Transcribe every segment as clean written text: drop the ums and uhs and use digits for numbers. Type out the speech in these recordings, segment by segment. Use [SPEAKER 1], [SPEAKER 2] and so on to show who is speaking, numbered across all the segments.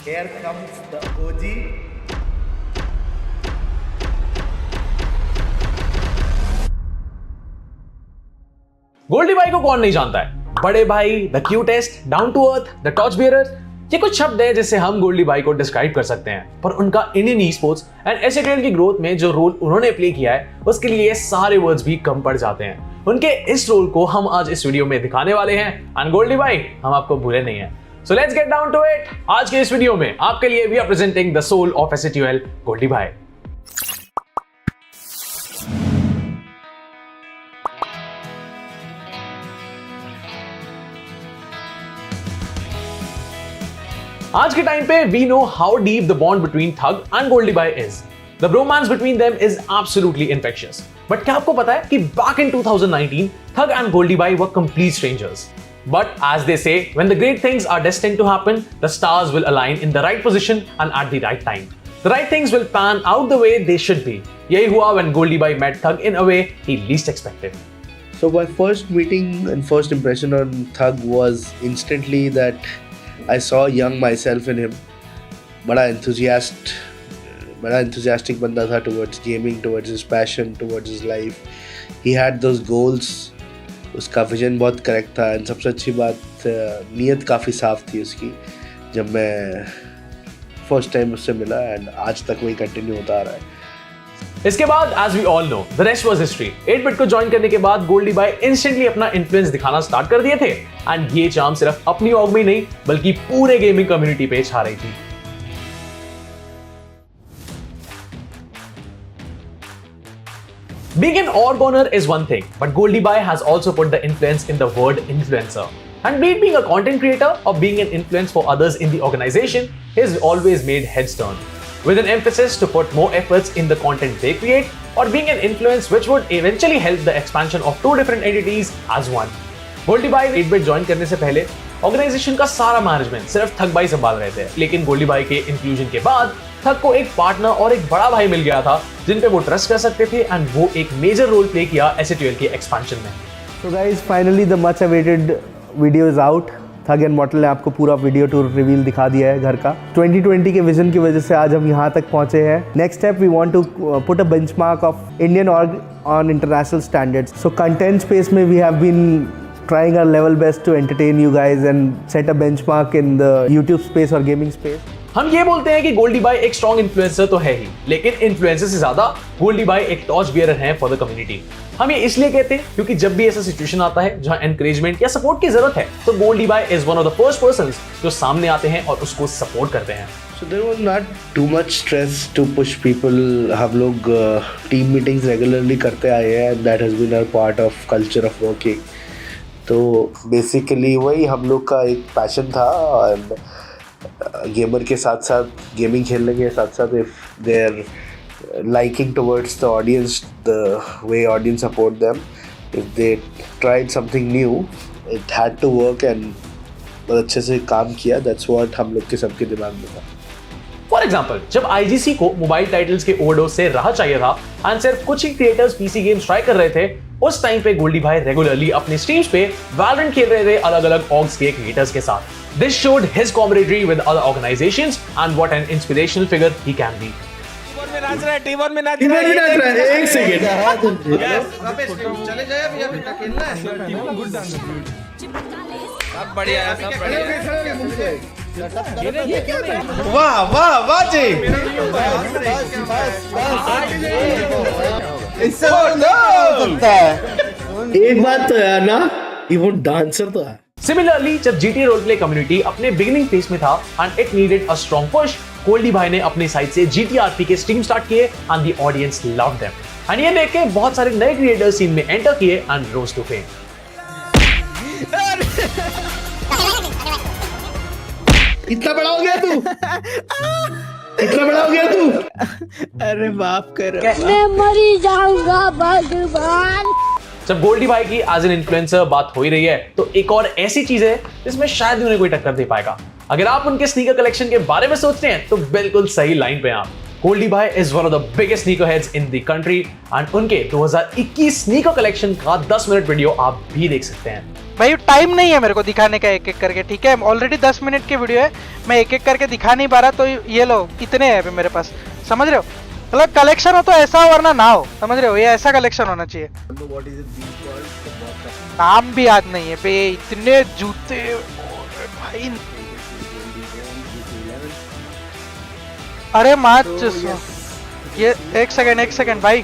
[SPEAKER 1] Here comes the OG.
[SPEAKER 2] Goldy भाई को कौन नहीं जानता है? बड़े भाई, the cutest, down to earth, the torch bearer, ये कुछ शब्द हैं जिससे हम गोल्डी भाई को डिस्क्राइब कर सकते हैं। पर उनका इंडियन ई स्पोर्ट्स एंड एसएटीएल की ग्रोथ में जो रोल उन्होंने प्ले किया है, उसके लिए ये सारे वर्ड्स भी कम पड़ जाते हैं। उनके इस रोल को हम आज इस वीडियो में दिखाने वाले हैं एंड गोल्डी भाई हम आपको भूले नहीं है। So let's get down to it. आज के इस वीडियो में आपके लिए we are presenting the soul of SATL, Goldy भाई। आज के टाइम पे we know how deep the bond between Thug and Goldy भाई इज। The bromance between them is absolutely infectious. But क्या आपको पता है कि back in 2019 Thug and Goldy भाई were complete strangers. But as they say, when the great things are destined to happen, the stars will align in the right position and at the right time. The right things will pan out the way they should be. यही हुआ when Goldie Bhai met Thug in a way he least expected.
[SPEAKER 1] So my first meeting and first impression on Thug was instantly that I saw young myself in him. बड़ा enthusiastic बंदा था towards gaming, towards his passion, towards his life. He had those goals. उसका vision बहुत correct था and सबसे अच्छी बात नीयत काफ़ी साफ थी उसकी। जब मैं फर्स्ट टाइम उससे मिला एंड आज तक वही कंटिन्यू होता आ रहा है।
[SPEAKER 2] इसके बाद as we all know the rest was history. 8-बिट को ज्वाइन करने के बाद गोल्डी भाई इंस्टेंटली अपना इन्फ्लुएंस दिखाना स्टार्ट कर दिए थे एंड ये चार्म सिर्फ अपनी ऑग में ही नहीं बल्कि पूरे गेमिंग कम्युनिटी पे छा रही थी। Being an org owner is one thing, but Goldie Bhai has also put the influence in the word influencer. And be it being a content creator or being an influence for others in the organization, he's always made heads turn. With an emphasis to put more efforts in the content they create, or being an influence which would eventually help the expansion of two different entities as one. Goldie Bhai 8-bit join करने से पहले organisation का सारा management सिर्फ थग भाई संभाल रहे थे, लेकिन गोल्डी भाई के इंक्लूजन के बाद थग को एक पार्टनर और एक बड़ा भाई मिल गया था जिन पे वो ट्रस्ट कर सकते थे एंड वो एक मेजर रोल प्ले किया एसएटीएल के एक्सपेंशन में।
[SPEAKER 3] So guys, finally the much awaited video is out. Tug and मॉर्टल ने आपको पूरा वीडियो टूर रिवील दिखा दिया है घर का। 2020 के विजन की वजह से आज हम यहाँ तक पहुँचे हैं। Next step we want to put a benchmark of Indian org on international standards. So content space में we have been trying our level best to entertain you guys and set a benchmark in the YouTube space or gaming space.
[SPEAKER 2] हम ये बोलते हैं कि गोल्डी भाई एक strong influencer तो है ही, लेकिन इन्फ्लुएंसर से ज्यादा गोल्डी भाई एक टॉर्च बियरर हैं फॉर द कम्युनिटी। हम ये इसलिए कहते हैं क्योंकि जब भी ऐसा सिचुएशन आता है जहां एनकरेजमेंट या सपोर्ट की जरूरत है तो गोल्डी भाई is one of the first persons जो सामने आते हैं और उसको सपोर्ट करते हैं।
[SPEAKER 1] So there was not too much stress to push people. हम लोग टीम मीटिंग्स रेगुलरली करते आए हैं and that has been a part of culture of working. तो बेसिकली वही हम लोग का एक पैशन था और गेमर के साथ साथ गेमिंग खेलने के साथ साथ if they are liking towards the audience the way audience support them, if they tried something new it had to work and बहुत अच्छे से काम किया। दैट्स व्हाट हम लोग के सबके दिमाग में था।
[SPEAKER 2] फॉर एग्जाम्पल जब आईजीसी को मोबाइल टाइटल्स के ओवरडोज से राहत चाहिए था एंड सिर्फ कुछ ही क्रिएटर्स पीसी गेम्स ट्राई कर रहे थे, उस टाइम पे गोल्डी भाई रेगुलरली अपने स्ट्रीम्स पे वैलोरेंट खेल रहे थे अलग अलग ऑर्ग्स के क्रिएटर्स के साथ। This showed his camaraderie with other organisations and what an inspirational figure he can be.
[SPEAKER 4] Team में नाच रहा है।
[SPEAKER 1] एक सेकंड
[SPEAKER 4] चले जाए अभी अपना खेलना है। सब बढ़िया है, सब बढ़िया।
[SPEAKER 1] वाह वाह वाह जी।
[SPEAKER 4] इससे
[SPEAKER 1] एक बात तो है ना, ये वो डांसर तो है।
[SPEAKER 2] सिमिलरली जब जीटी रोल प्ले कम्युनिटी अपने बिगिनिंग फेज में था and it needed a strong push, Goldy भाई ने अपनी साइड से जीटीआरपी के स्ट्रीम स्टार्ट किए and the audience loved them and ये देख के बहुत सारे नए क्रिएटर्स सीन में एंटर किए एंड रोज टू फेम।
[SPEAKER 1] इतना बड़ा हो गया तू, इतना बड़ा हो गया तू।
[SPEAKER 3] अरे माफ करो,
[SPEAKER 5] मैं मरी जाऊंगा भगवान।
[SPEAKER 2] जब गोल्डी भाई की एज एन इन्फ्लुएंसर बात हो ही रही है तो एक और ऐसी चीज है जिसमें शायद ही उन्हें कोई टक्कर दे पाएगा। अगर आप उनके स्नीकर कलेक्शन के बारे में सोचते हैं तो बिल्कुल सही लाइन पे आप। Goldie Bhai is one of the biggest sneakerheads in the country and उनके 2021 स्नीकर कलेक्शन का 10 मिनट वीडियो आप भी देख सकते हैं।
[SPEAKER 6] भाई टाइम नहीं है मेरे को दिखाने का एक एक करके, ठीक है? ऑलरेडी 10 मिनट की वीडियो है, मैं एक एक करके दिखा नहीं पा रहा, तो ये लो इतने हैं अभी मेरे पास, समझ रहे हो? मतलब कलेक्शन हो तो ऐसा हो वरना ना हो, समझ रहे हो? ये ऐसा कलेक्शन होना चाहिए। नाम भी याद नहीं है पे, इतने जूते भाई। अरे माच ये एक सेकंड भाई।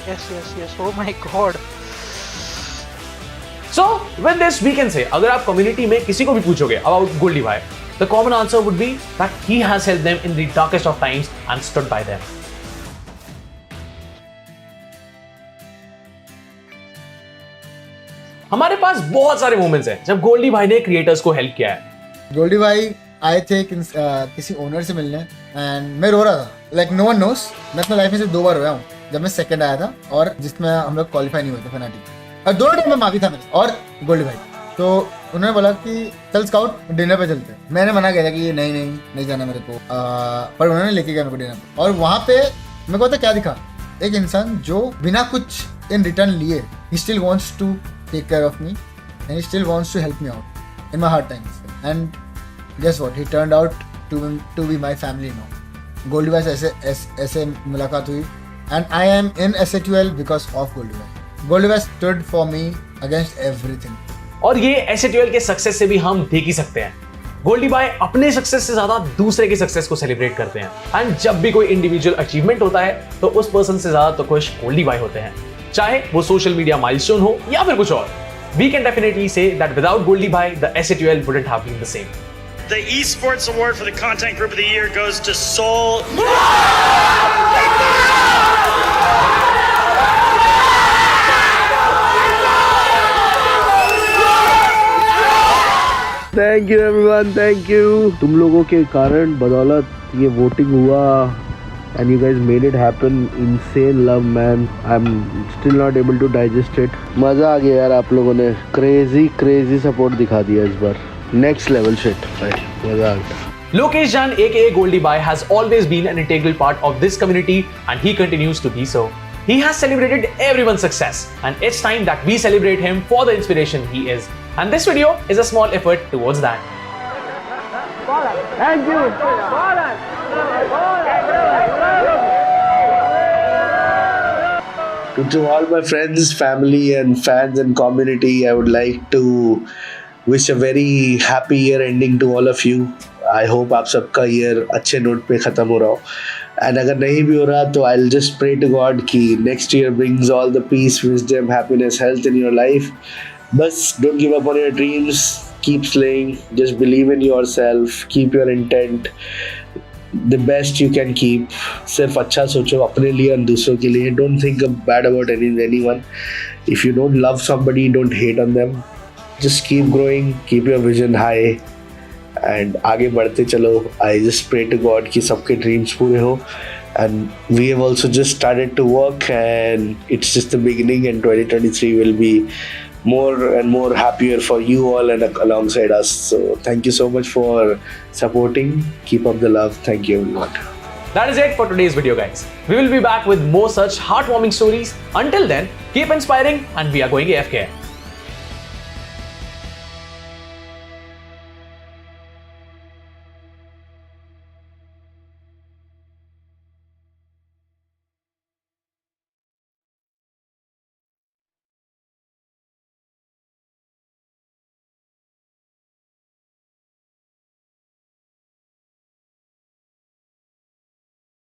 [SPEAKER 6] Yes oh my God.
[SPEAKER 2] So with this we can say, अगर आप कम्युनिटी में किसी को भी पूछोगे about Goldie Bhai, the common answer would be that he has helped them in the darkest of times and stood by them. हमारे पास बहुत सारे मोमेंट्स हैं जब गोल्डी भाई ने क्रिएटर्स को हेल्प किया है।
[SPEAKER 7] गोल्डी भाई आए थे किसी ओनर से मिलने एंड मैं रो रहा था, लाइक नो वन नोस। मैं अपने लाइफ में सिर्फ 2 बार रोया हूँ, जब मैं सेकंड आया था और जिसमें हम लोग क्वालिफाई नहीं हुए थे फनाटिक, और 2 टाइम में माफी था मेरे और गोल्डी भाई। तो उन्होंने बोला कि चल स्काउट डिनर पे चलते। मैंने मना किया था कि नहीं जाना मेरे को, पर उन्होंने लेके गया मेरे को डिनर पे। और वहाँ पे मेरे को पता क्या दिखा, एक इंसान जो बिना कुछ इन रिटर्न लिए he still wants to take care of me and he still wants to help me out in my hard times. And guess what, he turned out to be my family now. Goldie Bhai से ऐसे मुलाकात हुई and I am in SA12 because of Goldie Bhai. Goldie Bhai stood for me against everything.
[SPEAKER 2] और ये SA12 के success से भी हम देख ही सकते हैं, गोल्डी भाई अपने सक्सेस से ज्यादा दूसरे के सक्सेस को सेलिब्रेट करते हैं। एंड जब भी कोई इंडिविजुअल अचीवमेंट होता है तो उस पर्सन से ज्यादा तो खुश गोल्डी भाई होते हैं, चाहे वो सोशल मीडिया माइलस्टोन हो या फिर कुछ और। We can definitely say that without Goldie Bhai, the SA12 wouldn't have been the same.
[SPEAKER 8] The Esports Award for the Content Group of the Year goes to Soul.
[SPEAKER 1] Thank you everyone, thank you. तुम लोगों के कारण बदौलत ये voting हुआ and you guys made it happen. Insane love man, I'm still not able to digest it. मजा आ गया यार, आप लोगों ने crazy support दिखा दिया इस बार, next level shit भाई, मजा आ गया।
[SPEAKER 2] Lokesh Jan aka Goldie Bhai has always been an integral part of this community and he continues to be so. He has celebrated everyone's success and it's time that we celebrate him for the inspiration he is. And this video is a small effort towards that.
[SPEAKER 1] Thank you. To all my friends, family and fans and community, I would like to wish a very happy year ending to all of you. I hope आप सबका year अच्छे note पे ख़त्म हो रहा हो, and अगर नहीं भी हो रहा तो I'll just pray to God कि next year brings all the peace, wisdom, happiness, health in your life. बस don't give up on your dreams, keep slaying, just believe in yourself, keep your intent the best you can keep. सिर्फ अच्छा सोचो अपने लिए और दूसरों के लिए. Don't think bad about anyone. If you don't love somebody, don't hate on them. Just keep growing, keep your vision high and आगे बढ़ते चलो. I just pray to God कि सबके dreams पूरे हो. And we have also just started to work and it's just the beginning, and 2023 will be more and more happier for you all and alongside us. So thank you so much for supporting. Keep up the love. Thank you everyone.
[SPEAKER 2] That is it for today's video, guys. We will be back with more such heartwarming stories. Until then, keep inspiring and we are going AFK.